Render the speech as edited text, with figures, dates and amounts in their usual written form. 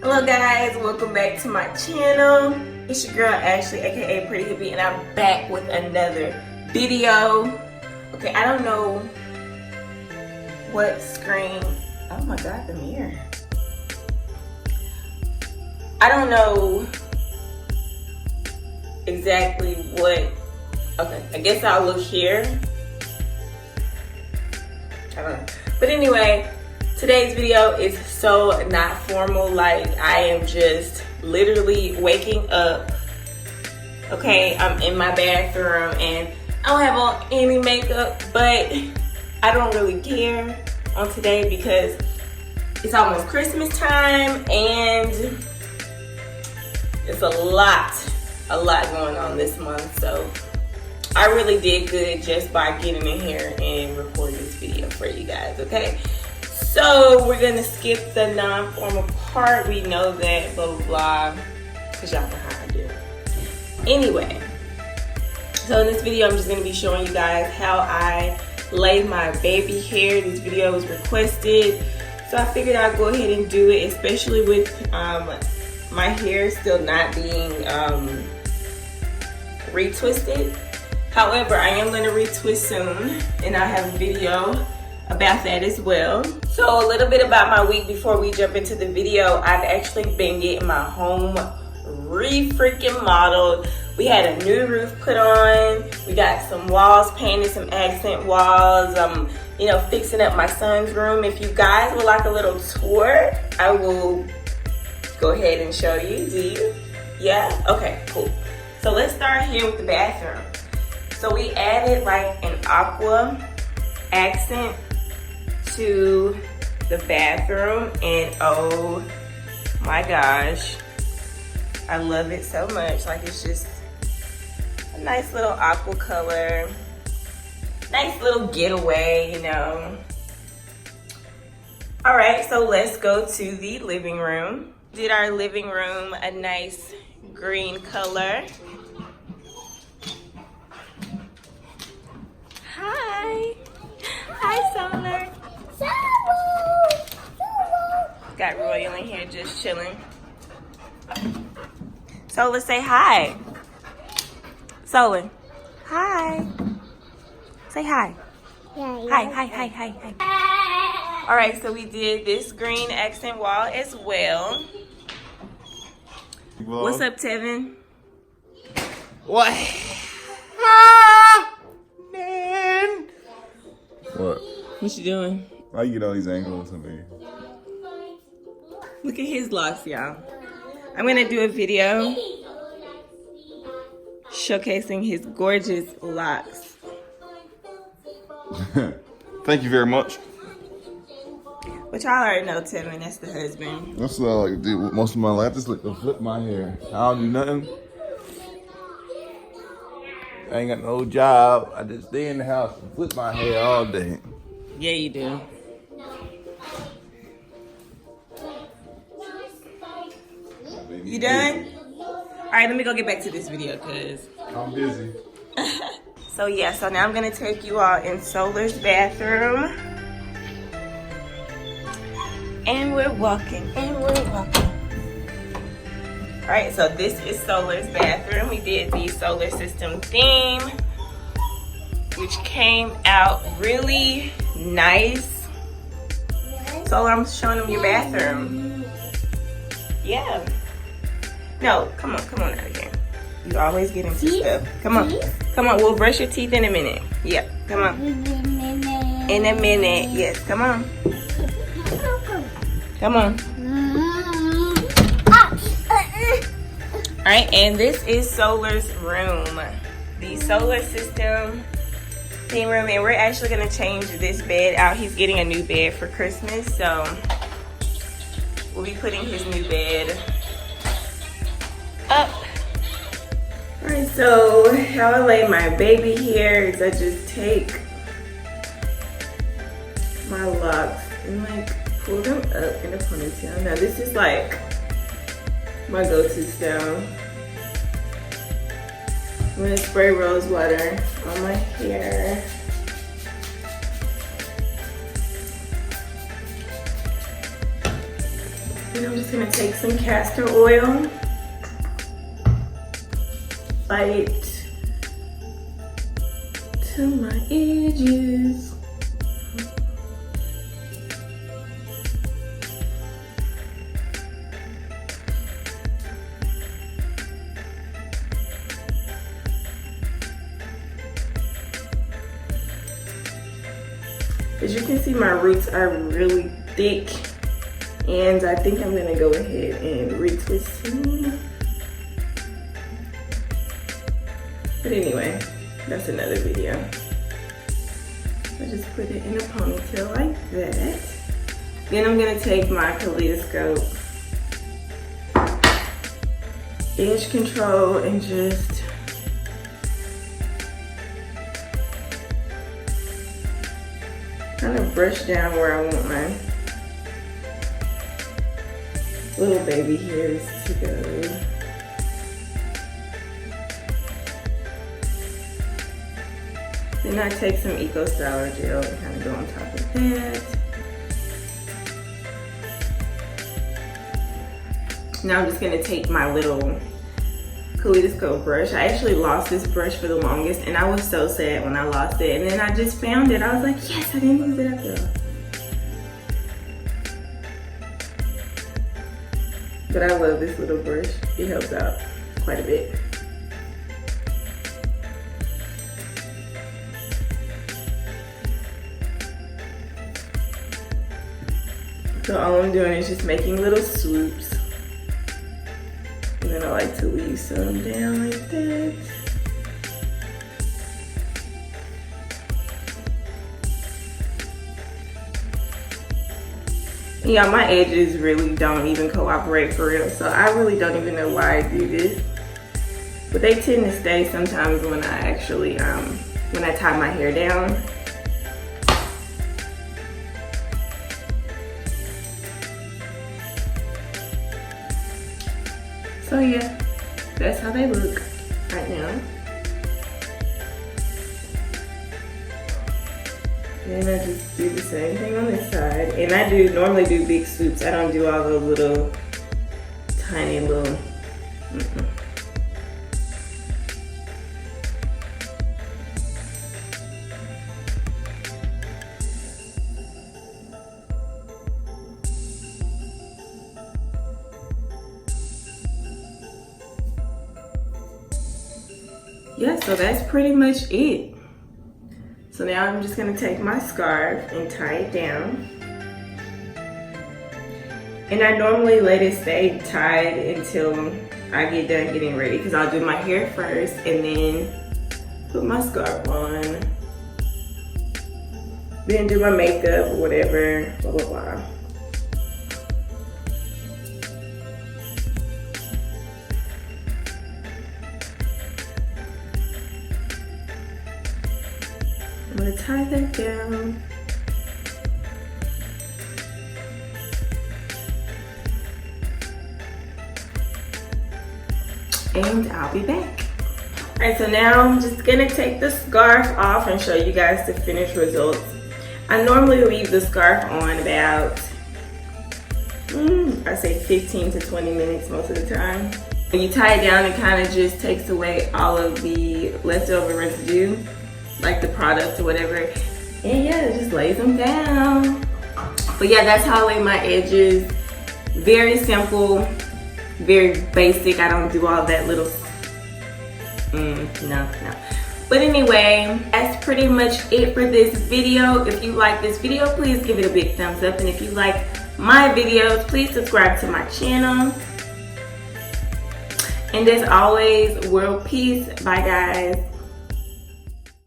Hello guys, welcome back to my channel. It's your girl Ashley, aka Pretty Hippie, and I'm back with another video. Okay, I don't know what screen. Oh my god, the mirror. I don't know exactly what. Okay, I guess I'll look here. I don't know. But anyway, today's video is so not formal. Like, I am just literally waking up. Okay, I'm in my bathroom and I don't have on any makeup, but I don't really care on today because it's almost Christmas time and it's a lot going on this month. So I really did good just by getting in here and recording this video for you guys, okay? So we're gonna skip the non-formal part. We know that, blah, blah, blah, because y'all know how I do. Anyway, so in this video, I'm just gonna be showing you guys how I lay my baby hair. This video was requested, so I figured I'd go ahead and do it, especially with my hair still not being retwisted. However, I am gonna retwist soon, and I have a video about that as well. So a little bit about my week before we jump into the video. I've actually been getting my home re-freaking modeled. We had a new roof put on. We got some walls painted, some accent walls. You know, fixing up my son's room. If you guys would like a little tour, I will go ahead and show you. Do you? Yeah? Okay, cool. So let's start here with the bathroom. So we added like an aqua accent to the bathroom, and oh my gosh, I love it so much. Like, it's just a nice little aqua color, nice little getaway, you know. All right, so let's go to the living room. Did our living room a nice green color. Hi. Hi, Solar. Got Royal in here just chilling. Solar, say hi. Solar, hi. Say hi. Hi. All right, so we did this green accent wall as well. Whoa. What's up, Tevin? What? Man. What? What you doing? Why you get all these angles of me? Look at his locks, y'all. I'm gonna do a video showcasing his gorgeous locks. Thank you very much. But y'all already know Tevin, that's the husband. That's what I like to do with most of my life. I just like to flip my hair. I don't do nothing. I ain't got no job. I just stay in the house and flip my hair all day. Yeah, you do. You done? All right, let me go get back to this video because I'm busy. So yeah, so now I'm gonna take you all in Solar's bathroom. And we're walking. All right, so this is Solar's bathroom. We did the solar system theme, which came out really nice. Solar, I'm showing them your bathroom. Yeah. No, come on out again. You always get into stuff. Come on, we'll brush your teeth in a minute. Yep, come on. In a minute, yes, come on. Come on. All right, and this is Solar's room. The solar system theme room, and we're actually gonna change this bed out. He's getting a new bed for Christmas, so we'll be putting his new bed up. All right, so how I lay my baby here is I just take my locks and like pull them up in a ponytail. Now this is like my go-to style. I'm gonna spray rose water on my hair. And I'm just gonna take some castor oil, apply it to my edges. As you can see, my roots are really thick, and I think I'm gonna go ahead and retwist soon. But anyway, that's another video. I just put it in a ponytail like that. Then I'm gonna take my kaleidoscope edge control and just kind of brush down where I want my little baby hairs to go. Then I take some Eco Styler gel and kind of go on top of that. Now I'm just gonna take my little kaleidoscope brush. I actually lost this brush for the longest, and I was so sad when I lost it. And then I just found it. I was like, yes, I didn't lose it after all. But I love this little brush. It helps out quite a bit. So all I'm doing is just making little swoops. And then I like to leave some down like that. Yeah, my edges really don't even cooperate for real, so I really don't even know why I do this. But they tend to stay sometimes when I actually, when I tie my hair down. So yeah, that's how they look right now. And I just do the same thing on this side. And I normally do big swoops. I don't do all those little, tiny little, Yeah, so that's pretty much it. So now I'm just gonna take my scarf and tie it down. And I normally let it stay tied until I get done getting ready, because I'll do my hair first and then put my scarf on. Then do my makeup or whatever, blah, blah, blah. I'm gonna tie that down. And I'll be back. All right, so now I'm just gonna take the scarf off and show you guys the finished results. I normally leave the scarf on about, I say 15 to 20 minutes most of the time. When you tie it down, it kind of just takes away all of the leftover residue, like the product or whatever. And yeah, it just lays them down. But yeah, that's how I lay my edges. Very simple, very basic. I don't do all that little, no. But anyway, that's pretty much it for this video. If you like this video, please give it a big thumbs up. And if you like my videos, please subscribe to my channel. And as always, world peace. Bye guys.